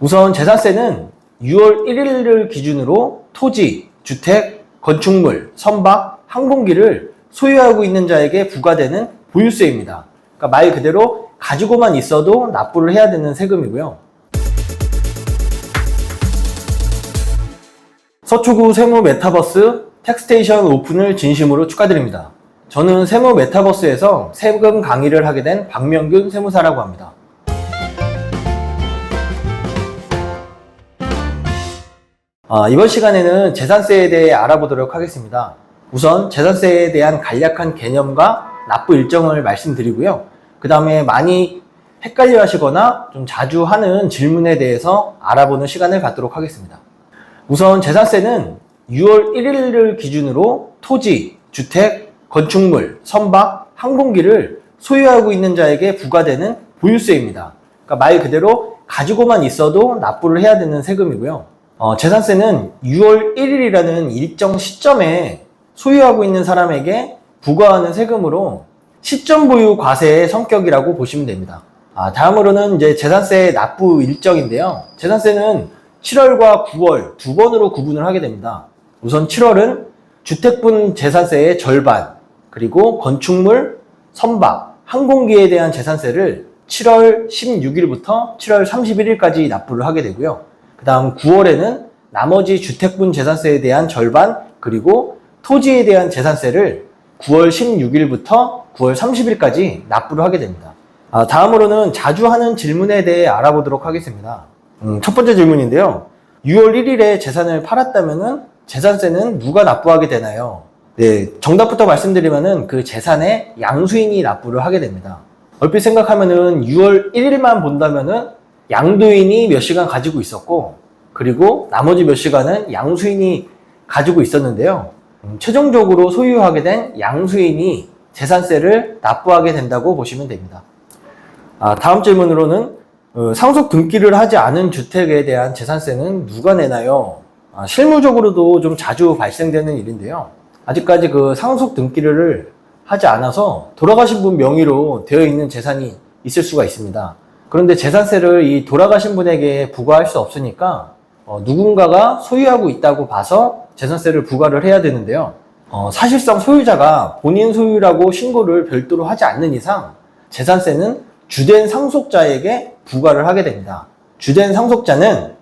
우선 재산세는 6월 1일을 기준으로 토지, 주택, 건축물, 선박, 항공기를 소유하고 있는 자에게 부과되는 보유세입니다. 그러니까 말 그대로 가지고만 있어도 납부를 해야 되는 세금이고요. 서초구 세무 메타버스 텍스테이션 오픈을 진심으로 축하드립니다. 저는 세무 메타버스에서 세금 강의를 하게 된 박명균 세무사라고 합니다. 이번 시간에는 재산세에 대해 알아보도록 하겠습니다. 우선 재산세에 대한 간략한 개념과 납부 일정을 말씀드리고요. 그 다음에 많이 헷갈려 하시거나 좀 자주 하는 질문에 대해서 알아보는 시간을 갖도록 하겠습니다. 우선 재산세는 6월 1일을 기준으로 토지, 주택, 건축물, 선박, 항공기를 소유하고 있는 자에게 부과되는 보유세입니다. 그러니까 말 그대로 가지고만 있어도 납부를 해야 되는 세금이고요. 재산세는 6월 1일이라는 일정 시점에 소유하고 있는 사람에게 부과하는 세금으로 시점 보유 과세의 성격이라고 보시면 됩니다. 다음으로는 이제 재산세 납부 일정인데요. 재산세는 7월과 9월 두 번으로 구분을 하게 됩니다. 우선 7월은 주택분 재산세의 절반, 그리고 건축물, 선박, 항공기에 대한 재산세를 7월 16일부터 7월 31일까지 납부를 하게 되고요. 그 다음 9월에는 나머지 주택분 재산세에 대한 절반, 그리고 토지에 대한 재산세를 9월 16일부터 9월 30일까지 납부를 하게 됩니다. 다음으로는 자주 하는 질문에 대해 알아보도록 하겠습니다. 첫 번째 질문인데요. 6월 1일에 재산을 팔았다면 재산세는 누가 납부하게 되나요? 네, 정답부터 말씀드리면은 그 재산의 양수인이 납부를 하게 됩니다. 얼핏 생각하면은 6월 1일만 본다면은 양도인이 몇 시간 가지고 있었고, 그리고 나머지 몇 시간은 양수인이 가지고 있었는데요. 최종적으로 소유하게 된 양수인이 재산세를 납부하게 된다고 보시면 됩니다. 다음 질문으로는 상속 등기를 하지 않은 주택에 대한 재산세는 누가 내나요? 실무적으로도 좀 자주 발생되는 일인데요. 아직까지 그 상속 등기를 하지 않아서 돌아가신 분 명의로 되어 있는 재산이 있을 수가 있습니다. 그런데 재산세를 이 돌아가신 분에게 부과할 수 없으니까 누군가가 소유하고 있다고 봐서 재산세를 부과를 해야 되는데요. 사실상 소유자가 본인 소유라고 신고를 별도로 하지 않는 이상 재산세는 주된 상속자에게 부과를 하게 됩니다. 주된 상속자는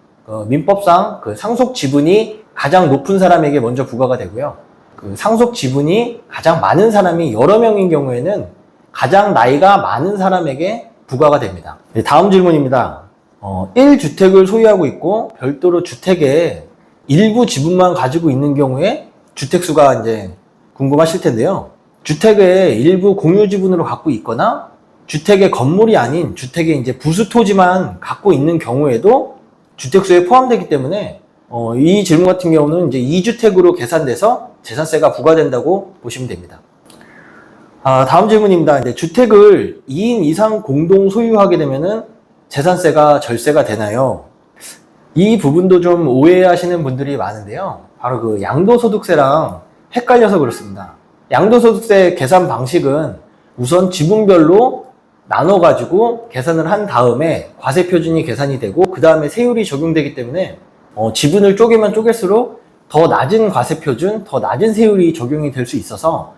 민법상 그 상속 지분이 가장 높은 사람에게 먼저 부과가 되고요. 그 상속 지분이 가장 많은 사람이 여러 명인 경우에는 가장 나이가 많은 사람에게 부과가 됩니다. 다음 질문입니다. 1주택을 소유하고 있고 별도로 주택의 일부 지분만 가지고 있는 경우에 주택수가 이제 궁금하실 텐데요. 주택의 일부 공유 지분으로 갖고 있거나 주택의 건물이 아닌 주택의 이제 부수 토지만 갖고 있는 경우에도 주택수에 포함되기 때문에 이 질문 같은 경우는 이제 2주택으로 계산돼서 재산세가 부과된다고 보시면 됩니다. 다음 질문입니다. 이제 주택을 2인 이상 공동 소유하게 되면은 재산세가 절세가 되나요? 이 부분도 좀 오해하시는 분들이 많은데요. 바로 그 양도소득세랑 헷갈려서 그렇습니다. 양도소득세 계산 방식은 우선 지분별로 나눠가지고 계산을 한 다음에 과세표준이 계산이 되고 그 다음에 세율이 적용되기 때문에 지분을 쪼개면 쪼갤수록 더 낮은 과세표준, 더 낮은 세율이 적용이 될 수 있어서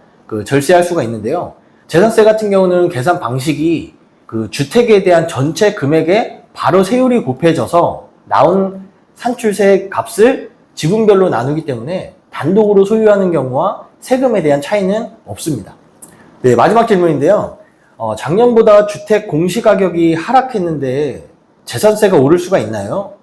절세할 수가 있는데요. 재산세 같은 경우는 계산 방식이 그 주택에 대한 전체 금액에 바로 세율이 곱해져서 나온 산출세 값을 지분별로 나누기 때문에 단독으로 소유하는 경우와 세금에 대한 차이는 없습니다. 네, 마지막 질문인데요. 작년보다 주택 공시가격이 하락했는데 재산세가 오를 수가 있나요?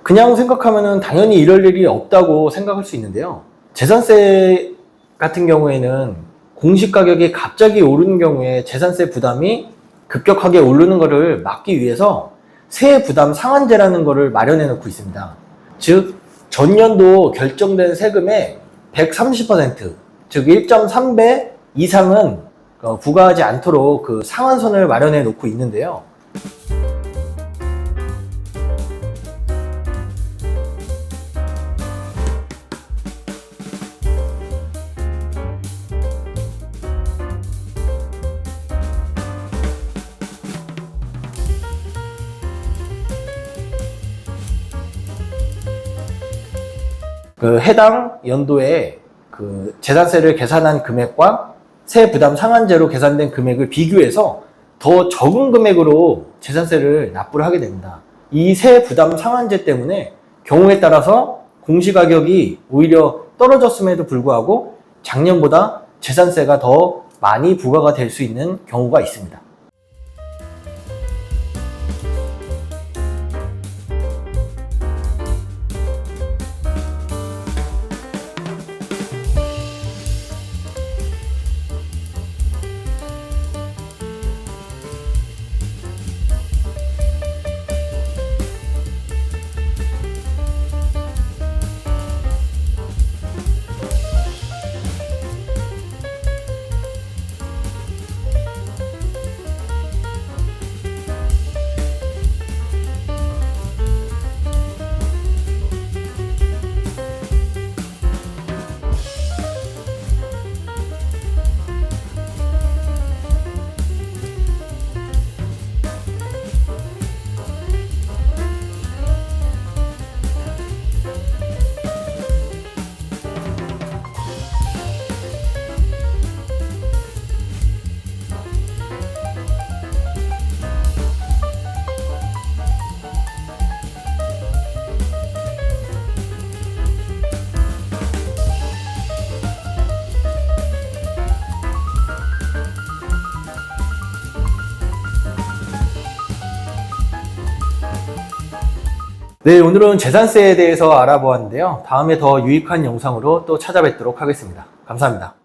그냥 생각하면은 당연히 이럴 일이 없다고 생각할 수 있는데요. 재산세 같은 경우에는 공시가격이 갑자기 오르는 경우에 재산세 부담이 급격하게 오르는 것을 막기 위해서 세액 부담 상한제라는 것을 마련해 놓고 있습니다. 즉 전년도 결정된 세금의 130%, 즉 1.3배 이상은 부과하지 않도록 그 상한선을 마련해 놓고 있는데요. 그 해당 연도에 그 재산세를 계산한 금액과 세부담 상한제로 계산된 금액을 비교해서 더 적은 금액으로 재산세를 납부를 하게 됩니다. 이 세부담 상한제 때문에 경우에 따라서 공시가격이 오히려 떨어졌음에도 불구하고 작년보다 재산세가 더 많이 부과가 될 수 있는 경우가 있습니다. 네, 오늘은 재산세에 대해서 알아보았는데요. 다음에 더 유익한 영상으로 또 찾아뵙도록 하겠습니다. 감사합니다.